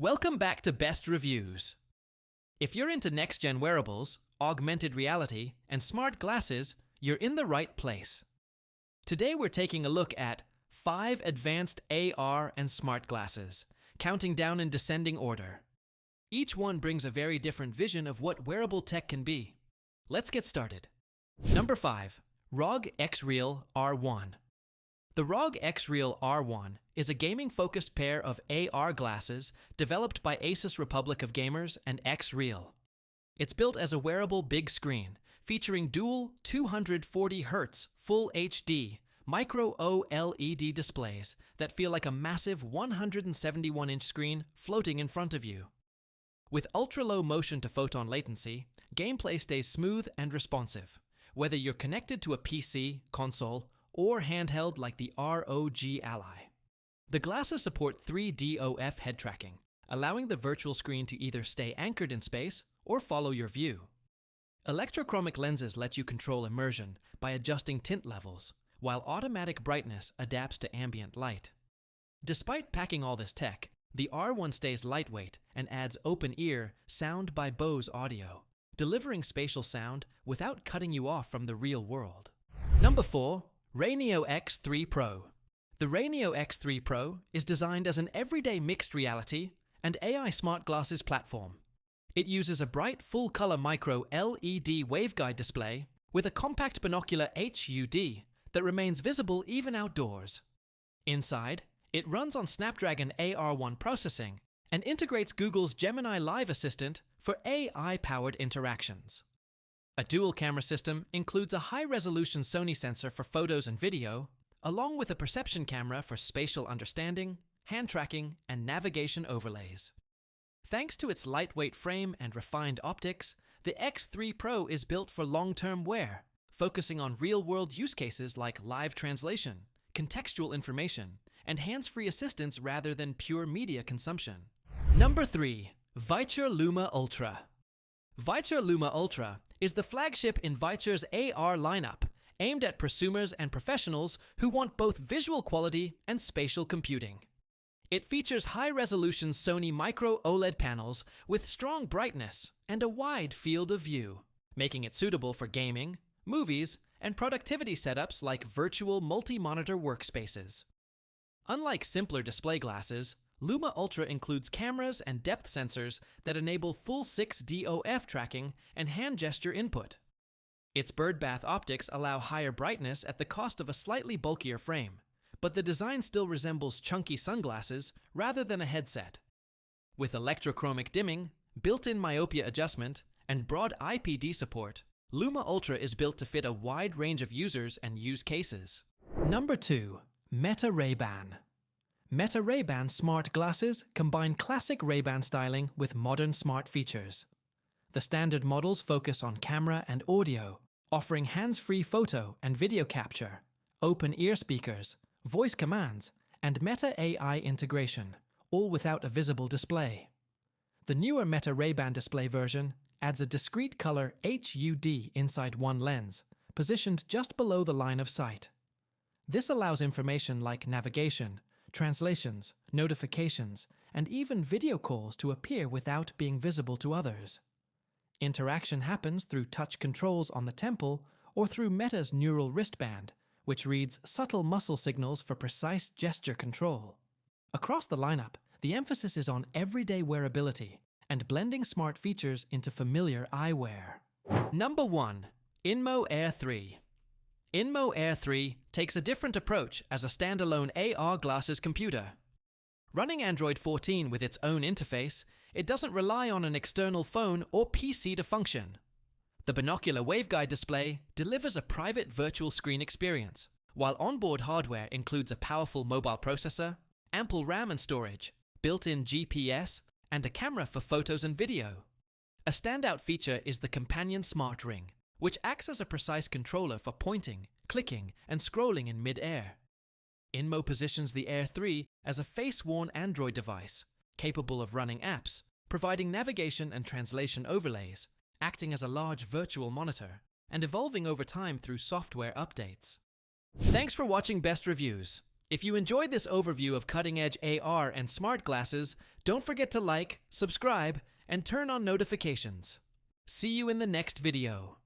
Welcome back to Best Reviews. If you're into next-gen wearables, augmented reality, and smart glasses, you're in the right place. Today we're taking a look at 5 advanced AR and smart glasses, counting down in descending order. Each one brings a very different vision of what wearable tech can be. Let's get started. Number 5. ROG XREAL R1. The ROG XREAL R1 is a gaming-focused pair of AR glasses developed by Asus Republic of Gamers and XREAL. It's built as a wearable big screen, featuring dual 240Hz Full HD micro OLED displays that feel like a massive 171-inch screen floating in front of you. With ultra-low motion-to-photon latency, gameplay stays smooth and responsive, whether you're connected to a PC, console, or handheld like the ROG Ally. The glasses support 3DOF head tracking, allowing the virtual screen to either stay anchored in space or follow your view. Electrochromic lenses let you control immersion by adjusting tint levels, while automatic brightness adapts to ambient light. Despite packing all this tech, the R1 stays lightweight and adds open-ear sound by Bose audio, delivering spatial sound without cutting you off from the real world. Number 4. RayNeo X3 Pro. The RayNeo X3 Pro is designed as an everyday mixed reality and AI smart glasses platform. It uses a bright full-color micro LED waveguide display with a compact binocular HUD that remains visible even outdoors. Inside, it runs on Snapdragon AR1 processing and integrates Google's Gemini Live Assistant for AI-powered interactions. A dual camera system includes a high-resolution Sony sensor for photos and video, along with a perception camera for spatial understanding, hand tracking, and navigation overlays. Thanks to its lightweight frame and refined optics, the X3 Pro is built for long-term wear, focusing on real-world use cases like live translation, contextual information, and hands-free assistance rather than pure media consumption. Number 3. Viture Luma Ultra. Viture Luma Ultra is the flagship in Viture's AR lineup, aimed at prosumers and professionals who want both visual quality and spatial computing. It features high-resolution Sony micro OLED panels with strong brightness and a wide field of view, making it suitable for gaming, movies, and productivity setups like virtual multi-monitor workspaces. Unlike simpler display glasses, Luma Ultra includes cameras and depth sensors that enable full 6DOF tracking and hand gesture input. Its birdbath optics allow higher brightness at the cost of a slightly bulkier frame, but the design still resembles chunky sunglasses rather than a headset. With electrochromic dimming, built-in myopia adjustment, and broad IPD support, Luma Ultra is built to fit a wide range of users and use cases. Number 2. Meta Ray-Ban. Meta Ray-Ban smart glasses combine classic Ray-Ban styling with modern smart features. The standard models focus on camera and audio, offering hands-free photo and video capture, open ear speakers, voice commands, and Meta AI integration, all without a visible display. The newer Meta Ray-Ban display version adds a discrete color HUD inside one lens, positioned just below the line of sight. This allows information like navigation, translations, notifications, and even video calls to appear without being visible to others. Interaction happens through touch controls on the temple or through Meta's neural wristband, which reads subtle muscle signals for precise gesture control. Across the lineup, the emphasis is on everyday wearability and blending smart features into familiar eyewear. Number 1. INMO Air3. INMO Air3 takes a different approach as a standalone AR glasses computer. Running Android 14 with its own interface, it doesn't rely on an external phone or PC to function. The binocular waveguide display delivers a private virtual screen experience, while onboard hardware includes a powerful mobile processor, ample RAM and storage, built-in GPS, and a camera for photos and video. A standout feature is the companion smart ring, which acts as a precise controller for pointing, clicking, and scrolling in mid-air. INMO positions the Air 3 as a face-worn Android device, capable of running apps, providing navigation and translation overlays, acting as a large virtual monitor, and evolving over time through software updates. Thanks for watching Best Reviews. If you enjoyed this overview of cutting-edge AR and smart glasses, don't forget to like, subscribe, and turn on notifications. See you in the next video.